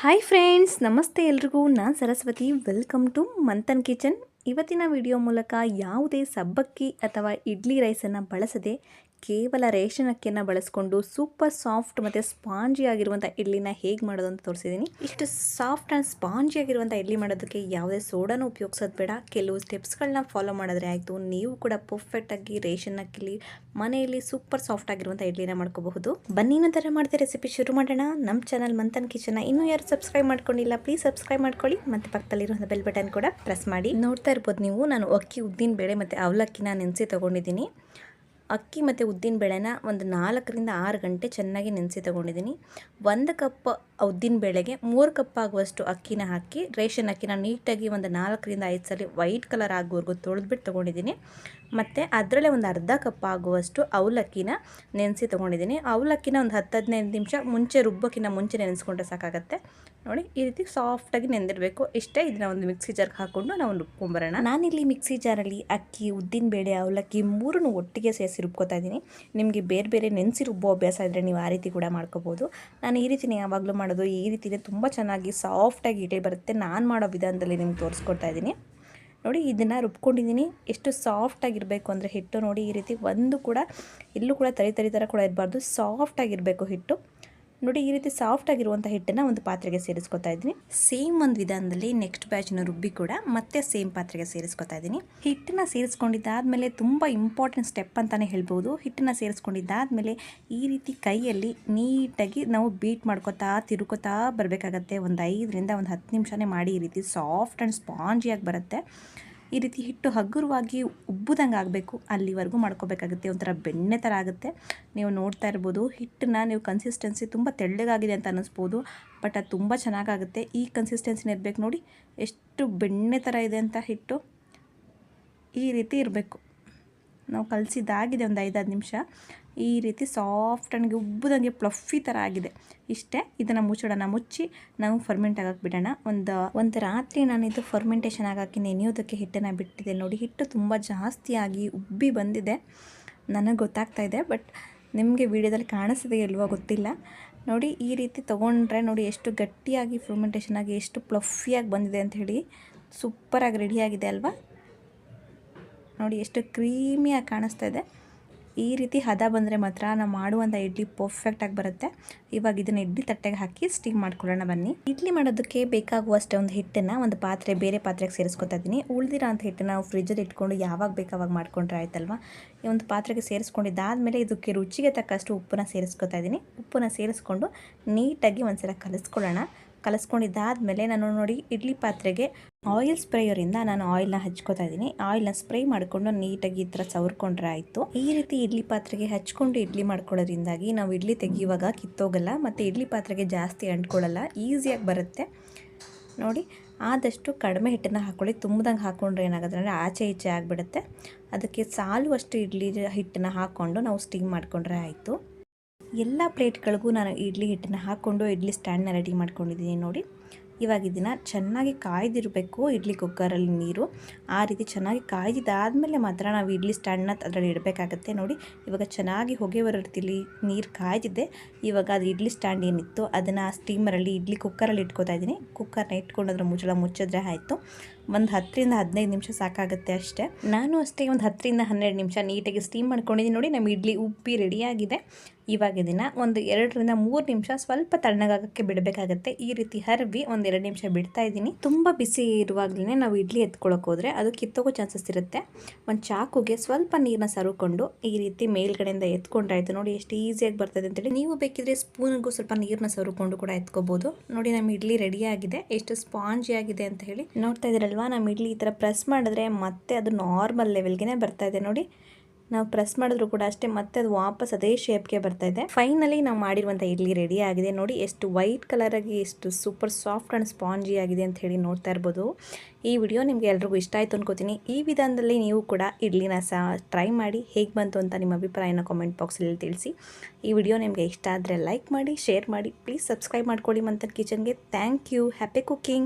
Hi friends, ನಮಸ್ತೆ ಎಲ್ರಿಗೂ. ನಾನು Saraswati. Welcome to Manthan kitchen. ಇವತ್ತಿನ ವಿಡಿಯೋ ಮೂಲಕ ಯಾವುದೇ ಸಬ್ಬಕ್ಕಿ ಅಥವಾ ಇಡ್ಲಿ ರೈಸನ್ನು ಬಳಸದೆ ಕೇವಲ ರೇಷನ್ ಅಕ್ಕಿಯನ್ನು ಬಳಸ್ಕೊಂಡು ಸೂಪರ್ ಸಾಫ್ಟ್ ಮತ್ತು ಸ್ಪಾಂಜಿ ಆಗಿರುವಂಥ ಇಡ್ಲಿನ ಹೇಗೆ ಮಾಡೋದು ಅಂತ ತೋರಿಸಿದ್ದೀನಿ. ಇಷ್ಟು ಸಾಫ್ಟ್ ಆ್ಯಂಡ್ ಸ್ಪಾಂಜಿ ಆಗಿರುವಂಥ ಇಡ್ಲಿ ಮಾಡೋದಕ್ಕೆ ಯಾವುದೇ ಸೋಡಾನು ಉಪಯೋಗಿಸೋದು ಬೇಡ. ಕೆಲವು ಸ್ಟೆಪ್ಸ್ಗಳನ್ನ ಫಾಲೋ ಮಾಡಿದ್ರೆ ಆಯಿತು, ನೀವು ಕೂಡ ಪರ್ಫೆಕ್ಟಾಗಿ ರೇಷನ್ ಅಕ್ಕಿಲಿ ಮನೆಯಲ್ಲಿ ಸೂಪರ್ ಸಾಫ್ಟ್ ಆಗಿರುವಂಥ ಇಡ್ಲಿನ ಮಾಡ್ಕೋಬಹುದು. ಬನ್ನಿ ನಂತರ ಮಾಡಿದ ರೆಸಿಪಿ ಶುರು ಮಾಡೋಣ. ನಮ್ಮ ಚಾನಲ್ ಮಂಥನ್ ಕಿಚನ್ನ ಇನ್ನೂ ಯಾರು ಸಬ್ಸ್ಕ್ರೈಬ್ ಮಾಡ್ಕೊಂಡಿಲ್ಲ, ಪ್ಲೀಸ್ ಸಬ್ಸ್ಕ್ರೈಬ್ ಮಾಡ್ಕೊಳ್ಳಿ ಮತ್ತು ಪಕ್ಕದಲ್ಲಿರುವಂಥ ಬೆಲ್ ಬಟನ್ ಕೂಡ ಪ್ರೆಸ್ ಮಾಡಿ. ನೋಡ್ತಾ ಇರ್ಬೋದು ನೀವು, ನಾನು ಅಕ್ಕಿ, ಉದ್ದಿನ ಬೇಳೆ ಮತ್ತು ಅವಲಕ್ಕಿನ ನೆನೆಸಿ ತೊಗೊಂಡಿದ್ದೀನಿ. ಅಕ್ಕಿ ಮತ್ತು ಉದ್ದಿನ ಬೇಳೆನ ಒಂದು 4 ರಿಂದ 6 ಗಂಟೆ ಚೆನ್ನಾಗಿ ನೆನೆಸಿ ತೊಗೊಂಡಿದ್ದೀನಿ. 1 ಕಪ್ ಉದ್ದಿನ ಬೇಳೆಗೆ 3 ಕಪ್ ಆಗುವಷ್ಟು ಅಕ್ಕಿನ ಹಾಕಿ, ರೇಷನ್ ಅಕ್ಕಿನ ನೀಟಾಗಿ ಒಂದು 4 ರಿಂದ 5 ಸಲ ವೈಟ್ ಕಲರ್ ಆಗೋವರೆಗೂ ತೊಳೆದ್ಬಿಟ್ಟು ತೊಗೊಂಡಿದ್ದೀನಿ. ಮತ್ತು ಅದರಲ್ಲೇ ಒಂದು ಅರ್ಧ ಕಪ್ ಆಗುವಷ್ಟು ಅವಲಕ್ಕಿನ ನೆನೆಸಿ ತೊಗೊಂಡಿದ್ದೀನಿ. ಅವಲಕ್ಕಿನ ಒಂದು 10-15 ನಿಮಿಷ ಮುಂಚೆ ರುಬ್ಬೋಕ್ಕಿಂತ ಮುಂಚೆ ನೆನೆಸ್ಕೊಂಡ್ರೆ ಸಾಕಾಗುತ್ತೆ. ನೋಡಿ, ಈ ರೀತಿ ಸಾಫ್ಟಾಗಿ ನೆಂದಿರಬೇಕು. ಇಷ್ಟೇ. ಇದನ್ನ ಒಂದು ಮಿಕ್ಸಿ ಜಾರ್ಗೆ ಹಾಕ್ಕೊಂಡು ನಾವು ರುಬ್ಕೊಂಬರೋಣ. ನಾನಿಲ್ಲಿ ಮಿಕ್ಸಿ ಜಾರಲ್ಲಿ ಅಕ್ಕಿ, ಉದ್ದಿನ ಬೇಳೆ, ಅವಲಕ್ಕಿ 3 ಒಟ್ಟಿಗೆ ಸೇರಿಸಿ ರುಬ್ಕೋತಾ ಇದ್ದೀನಿ. ನಿಮಗೆ ಬೇರೆ ಬೇರೆ ನೆನೆಸಿ ರುಬ್ಬೋ ಅಭ್ಯಾಸ ಇದ್ದರೆ ನೀವು ಆ ರೀತಿ ಕೂಡ ಮಾಡ್ಕೋಬೋದು. ನಾನು ಈ ರೀತಿನೇ ಯಾವಾಗಲೂ ಮಾಡೋದು. ಈ ರೀತಿನೇ ತುಂಬ ಚೆನ್ನಾಗಿ ಸಾಫ್ಟಾಗಿ ಇಡ್ಲಿ ಬರುತ್ತೆ. ನಾನು ಮಾಡೋ ವಿಧಾನದಲ್ಲಿ ನಿಮ್ಗೆ ತೋರಿಸ್ಕೊಡ್ತಾ ಇದ್ದೀನಿ. ನೋಡಿ, ಇದನ್ನು ರುಬ್ಕೊಂಡಿದ್ದೀನಿ. ಎಷ್ಟು ಸಾಫ್ಟಾಗಿರಬೇಕು ಅಂದರೆ ಹಿಟ್ಟು ನೋಡಿ, ಈ ರೀತಿ ಒಂದು ಕೂಡ ಎಲ್ಲೂ ಕೂಡ ತರಿ ಥರ ಕೂಡ ಇರಬಾರ್ದು. ಸಾಫ್ಟಾಗಿರಬೇಕು ಹಿಟ್ಟು. ನೋಡಿ, ಈ ರೀತಿ ಸಾಫ್ಟಾಗಿರುವಂಥ ಹಿಟ್ಟನ್ನು ಒಂದು ಪಾತ್ರೆಗೆ ಸೇರಿಸ್ಕೊತಾ ಇದ್ದೀನಿ. ಸೇಮ್ ಒಂದು ವಿಧಾನದಲ್ಲಿ ನೆಕ್ಸ್ಟ್ ಬ್ಯಾಚನ್ನು ರುಬ್ಬಿ ಕೂಡ ಮತ್ತೆ ಸೇಮ್ ಪಾತ್ರೆಗೆ ಸೇರಿಸ್ಕೊತಾ ಇದ್ದೀನಿ. ಹಿಟ್ಟನ್ನು ಸೇರಿಸ್ಕೊಂಡಿದ್ದಾದಮೇಲೆ ತುಂಬ ಇಂಪಾರ್ಟೆಂಟ್ ಸ್ಟೆಪ್ ಅಂತಲೇ ಹೇಳ್ಬೋದು. ಹಿಟ್ಟನ್ನು ಸೇರಿಸ್ಕೊಂಡಿದ್ದಾದಮೇಲೆ ಈ ರೀತಿ ಕೈಯಲ್ಲಿ ನೀಟಾಗಿ ನಾವು ಬೀಟ್ ಮಾಡ್ಕೊತಾ ತಿರುಕೋತಾ ಬರಬೇಕಾಗತ್ತೆ. ಒಂದು 5 ರಿಂದ 10 ನಿಮಿಷನೇ ಮಾಡಿ. ಈ ರೀತಿ ಸಾಫ್ಟ್ ಆ್ಯಂಡ್ ಸ್ಪಾಂಜಿಯಾಗಿ ಬರುತ್ತೆ. ಈ ರೀತಿ ಹಿಟ್ಟು ಹಗುರವಾಗಿ ಉಬ್ಬುದಂಗೆ ಆಗಬೇಕು, ಅಲ್ಲಿವರೆಗೂ ಮಾಡ್ಕೋಬೇಕಾಗುತ್ತೆ. ಒಂಥರ ಬೆಣ್ಣೆ ಥರ ಆಗುತ್ತೆ. ನೀವು ನೋಡ್ತಾ ಇರ್ಬೋದು, ಹಿಟ್ಟನ್ನ ನೀವು ಕನ್ಸಿಸ್ಟೆನ್ಸಿ ತುಂಬ ತೆಳ್ಳಗಾಗಿದೆ ಅಂತ ಅನ್ನಿಸ್ಬೋದು, ಬಟ್ ಅದು ತುಂಬ ಚೆನ್ನಾಗಾಗುತ್ತೆ. ಈ ಕನ್ಸಿಸ್ಟೆನ್ಸಿನ ಇರಬೇಕು. ನೋಡಿ ಎಷ್ಟು ಬೆಣ್ಣೆ ಥರ ಇದೆ ಅಂತ ಹಿಟ್ಟು. ಈ ರೀತಿ ಇರಬೇಕು. ನಾವು ಕಲಸಿದ್ದಾಗಿದೆ ಒಂದು 5-10 ನಿಮಿಷ. ಈ ರೀತಿ ಸಾಫ್ಟ್ ಆಗಿ ಉಬ್ಬುದಂಗೆ ಪ್ಲಫಿ ಥರ ಆಗಿದೆ. ಇಷ್ಟೇ. ಇದನ್ನು ಮುಚ್ಚೋಣ. ಮುಚ್ಚಿ ನಾವು ಫರ್ಮೆಂಟ್ ಆಗಕ್ಕೆ ಬಿಡೋಣ. ಒಂದು ರಾತ್ರಿ ನಾನಿದು ಫರ್ಮೆಂಟೇಷನ್ ಆಗೋಕ್ಕೆ ನೆನೆಯೋದಕ್ಕೆ ಹಿಟ್ಟನ್ನು ಬಿಟ್ಟಿದೆ. ನೋಡಿ, ಹಿಟ್ಟು ತುಂಬ ಜಾಸ್ತಿಯಾಗಿ ಉಬ್ಬಿ ಬಂದಿದೆ. ನನಗೆ ಗೊತ್ತಾಗ್ತಾ ಇದೆ, ಬಟ್ ನಿಮಗೆ ವಿಡಿಯೋದಲ್ಲಿ ಕಾಣಿಸ್ತಿದೆ ಇಲ್ವೋ ಗೊತ್ತಿಲ್ಲ. ನೋಡಿ, ಈ ರೀತಿ ತೊಗೊಂಡ್ರೆ ನೋಡಿ ಎಷ್ಟು ಗಟ್ಟಿಯಾಗಿ ಫರ್ಮೆಂಟೇಷನ್ ಆಗಿ ಎಷ್ಟು ಪ್ಲಫಿಯಾಗಿ ಬಂದಿದೆ ಅಂತ ಹೇಳಿ. ಸೂಪರಾಗಿ ರೆಡಿಯಾಗಿದೆ ಅಲ್ವಾ? ನೋಡಿ, ಎಷ್ಟು ಕ್ರೀಮಿಯಾಗಿ ಕಾಣಿಸ್ತಾ ಇದೆ. ಈ ರೀತಿ ಹದ ಬಂದರೆ ಮಾತ್ರ ನಾವು ಮಾಡುವಂಥ ಇಡ್ಲಿ ಪರ್ಫೆಕ್ಟಾಗಿ ಬರುತ್ತೆ. ಇವಾಗ ಇದನ್ನು ಇಡ್ಲಿ ತಟ್ಟೆಗೆ ಹಾಕಿ ಸ್ಟೀಮ್ ಮಾಡ್ಕೊಳ್ಳೋಣ ಬನ್ನಿ. ಇಡ್ಲಿ ಮಾಡೋದಕ್ಕೆ ಬೇಕಾಗುವಷ್ಟೇ ಒಂದು ಹಿಟ್ಟನ್ನು ಒಂದು ಬೇರೆ ಪಾತ್ರೆಗೆ ಸೇರಿಸ್ಕೊತಾ ಇದ್ದೀನಿ. ಉಳಿದಿರೋ ಅಂಥ ಹಿಟ್ಟನ್ನು ನಾವು ಫ್ರಿಜ್ಜಲ್ಲಿ ಇಟ್ಕೊಂಡು ಯಾವಾಗ ಬೇಕಾವಾಗ ಮಾಡ್ಕೊಂಡ್ರೆ ಆಯ್ತಲ್ವ. ಈ ಒಂದು ಪಾತ್ರೆಗೆ ಸೇರಿಸ್ಕೊಂಡಿದ್ದಾದಮೇಲೆ ಇದಕ್ಕೆ ರುಚಿಗೆ ತಕ್ಕಷ್ಟು ಉಪ್ಪನ್ನು ಸೇರಿಸ್ಕೊತಾ ಇದ್ದೀನಿ. ಉಪ್ಪನ್ನು ಸೇರಿಸ್ಕೊಂಡು ನೀಟಾಗಿ ಒಂದ್ಸಲ ಕಲಿಸ್ಕೊಂಡಿದ್ದಾದಮೇಲೆ ನಾನು ನೋಡಿ ಇಡ್ಲಿ ಪಾತ್ರೆಗೆ ಆಯಿಲ್ ಸ್ಪ್ರೇಯರಿಂದ ನಾನು ಆಯಿಲ್ನ ಹಚ್ಕೋತಾ ಇದ್ದೀನಿ. ಆಯಿಲ್ನ ಸ್ಪ್ರೇ ಮಾಡಿಕೊಂಡು ನೀಟಾಗಿ ಈ ಥರ ಸವರ್ಕೊಂಡ್ರೆ ಆಯಿತು. ಈ ರೀತಿ ಇಡ್ಲಿ ಪಾತ್ರೆಗೆ ಹಚ್ಕೊಂಡು ಇಡ್ಲಿ ಮಾಡ್ಕೊಳ್ಳೋದ್ರಿಂದಾಗಿ ನಾವು ಇಡ್ಲಿ ತೆಗಿಯುವಾಗ ಕಿತ್ತೋಗಲ್ಲ ಮತ್ತು ಇಡ್ಲಿ ಪಾತ್ರೆಗೆ ಜಾಸ್ತಿ ಅಂಟ್ಕೊಳ್ಳಲ್ಲ, ಈಸಿಯಾಗಿ ಬರುತ್ತೆ. ನೋಡಿ, ಆದಷ್ಟು ಕಡಿಮೆ ಹಿಟ್ಟನ್ನು ಹಾಕ್ಕೊಳ್ಳಿ. ತುಂಬ್ದಂಗೆ ಹಾಕ್ಕೊಂಡ್ರೆ ಏನಾಗುತ್ತೆ ಅಂದರೆ ಆಚೆ ಈಚೆ ಆಗಿಬಿಡುತ್ತೆ. ಅದಕ್ಕೆ ಸಾಲುವಷ್ಟು ಇಡ್ಲಿ ಹಿಟ್ಟನ್ನು ಹಾಕ್ಕೊಂಡು ನಾವು ಸ್ಟೀಮ್ ಮಾಡಿಕೊಂಡ್ರೆ ಆಯಿತು. ಎಲ್ಲ ಪ್ಲೇಟ್ಗಳಿಗೂ ನಾನು ಇಡ್ಲಿ ಹಿಟ್ಟನ್ನು ಹಾಕ್ಕೊಂಡು ಇಡ್ಲಿ ಸ್ಟ್ಯಾಂಡ್ನ ರೆಡಿ ಮಾಡ್ಕೊಂಡಿದ್ದೀನಿ. ನೋಡಿ, ಇವಾಗ ಇದನ್ನು ಚೆನ್ನಾಗಿ ಕಾಯ್ದಿರಬೇಕು. ಇಡ್ಲಿ ಕುಕ್ಕರಲ್ಲಿ ನೀರು ಆ ರೀತಿ ಚೆನ್ನಾಗಿ ಕಾಯ್ದಿದ್ದಾದಮೇಲೆ ಮಾತ್ರ ನಾವು ಇಡ್ಲಿ ಸ್ಟ್ಯಾಂಡ್ನ ಅದರಲ್ಲಿ ಇಡಬೇಕಾಗತ್ತೆ. ನೋಡಿ, ಇವಾಗ ಚೆನ್ನಾಗಿ ಹೊಗೆ ಬರೋರ್ತಿಲಿ ನೀರು ಕಾಯ್ದಿದೆ. ಇವಾಗ ಅದು ಇಡ್ಲಿ ಸ್ಟ್ಯಾಂಡ್ ಏನಿತ್ತು ಅದನ್ನು ಸ್ಟೀಮರಲ್ಲಿ ಇಡ್ಲಿ ಕುಕ್ಕರಲ್ಲಿ ಇಟ್ಕೋತಾ ಇದ್ದೀನಿ. ಕುಕ್ಕರ್ನ ಇಟ್ಕೊಂಡು ಅದ್ರ ಮುಚ್ಚಿದ್ರೆ ಆಯಿತು. ಒಂದು 10 ರಿಂದ 15 ನಿಮಿಷ ಸಾಕಾಗುತ್ತೆ ಅಷ್ಟೇ. ನಾನು ಅಷ್ಟೇ ಒಂದು 10 ರಿಂದ 12 ನಿಮಿಷ ನೀಟಾಗಿ ಸ್ಟೀಮ್ ಮಾಡ್ಕೊಂಡಿದ್ದೀನಿ. ನೋಡಿ, ನಮ್ಮ ಇಡ್ಲಿ ಉಪ್ಪಿ ರೆಡಿಯಾಗಿದೆ. ಇವಾಗ ಇದನ್ನು ಒಂದು 2 ರಿಂದ 3 ನಿಮಿಷ ಸ್ವಲ್ಪ ತಣ್ಣಗಾಗಕ್ಕೆ ಬಿಡಬೇಕಾಗತ್ತೆ. ಈ ರೀತಿ ಹರವಿ ಒಂದು 2 ನಿಮಿಷ ಬಿಡ್ತಾ ಇದ್ದೀನಿ. ತುಂಬ ಬಿಸಿ ಇರುವಾಗಲೇ ನಾವು ಇಡ್ಲಿ ಎತ್ಕೊಳ್ಳೋಕೆ ಹೋದರೆ ಅದು ಕಿತ್ತೋಗೋ ಚಾನ್ಸಸ್ ಇರುತ್ತೆ. ಒಂದು ಚಾಕುಗೆ ಸ್ವಲ್ಪ ನೀರನ್ನ ಸವರ್ಕೊಂಡು ಈ ರೀತಿ ಮೇಲ್ಗಡೆಯಿಂದ ಎತ್ಕೊಂಡ್ರೆ ಆಯಿತು. ನೋಡಿ, ಎಷ್ಟು ಈಸಿಯಾಗಿ ಬರ್ತದೆ ಅಂತೇಳಿ. ನೀವು ಬೇಕಿದ್ರೆ ಸ್ಪೂನಿಗೂ ಸ್ವಲ್ಪ ನೀರನ್ನ ಸವರ್ಕೊಂಡು ಕೂಡ ಎತ್ಕೋಬೋದು. ನೋಡಿ, ನಮ್ಮ ಇಡ್ಲಿ ರೆಡಿಯಾಗಿದೆ. ಎಷ್ಟು ಸ್ಪಾಂಜಿ ಆಗಿದೆ ಅಂತ ಹೇಳಿ ನೋಡ್ತಾ ಇದ್ದೀರಲ್ವಾ. ನಮ್ಮ ಇಡ್ಲಿ ಈ ಥರ ಪ್ರೆಸ್ ಮಾಡಿದ್ರೆ ಮತ್ತೆ ಅದು ನಾರ್ಮಲ್ ಲೆವೆಲ್ಗೆ ಬರ್ತಾ ಇದೆ. ನೋಡಿ, ನಾವು ಪ್ರೆಸ್ ಮಾಡಿದ್ರು ಕೂಡ ಅಷ್ಟೇ ಮತ್ತೆ ಅದು ವಾಪಸ್ ಅದೇ ಶೇಪ್ಗೆ ಬರ್ತಾ ಇದೆ. ಫೈನಲಿ ನಾವು ಮಾಡಿರುವಂಥ ಇಡ್ಲಿ ರೆಡಿ ಆಗಿದೆ. ನೋಡಿ, ಎಷ್ಟು ವೈಟ್ ಕಲರಾಗಿ ಎಷ್ಟು ಸೂಪರ್ ಸಾಫ್ಟ್ ಆ್ಯಂಡ್ ಸ್ಪಾಂಜಿ ಆಗಿದೆ ಅಂತ ಹೇಳಿ ನೋಡ್ತಾ ಇರ್ಬೋದು. ಈ ವಿಡಿಯೋ ನಿಮಗೆ ಎಲ್ರಿಗೂ ಇಷ್ಟ ಆಯಿತು ಅನ್ಕೋತೀನಿ. ಈ ವಿಧಾನದಲ್ಲಿ ನೀವು ಕೂಡ ಇಡ್ಲಿನ ಟ್ರೈ ಮಾಡಿ ಹೇಗೆ ಬಂತು ಅಂತ ನಿಮ್ಮ ಅಭಿಪ್ರಾಯನ ಕಾಮೆಂಟ್ ಬಾಕ್ಸಲ್ಲಿ ತಿಳಿಸಿ. ಈ ವಿಡಿಯೋ ನಿಮಗೆ ಇಷ್ಟ ಆದರೆ ಲೈಕ್ ಮಾಡಿ, ಶೇರ್ ಮಾಡಿ, ಪ್ಲೀಸ್ ಸಬ್ಸ್ಕ್ರೈಬ್ ಮಾಡ್ಕೊಳ್ಳಿ ಮಂಥನ್ ಕಿಚನ್ಗೆ. Thank you. Happy cooking.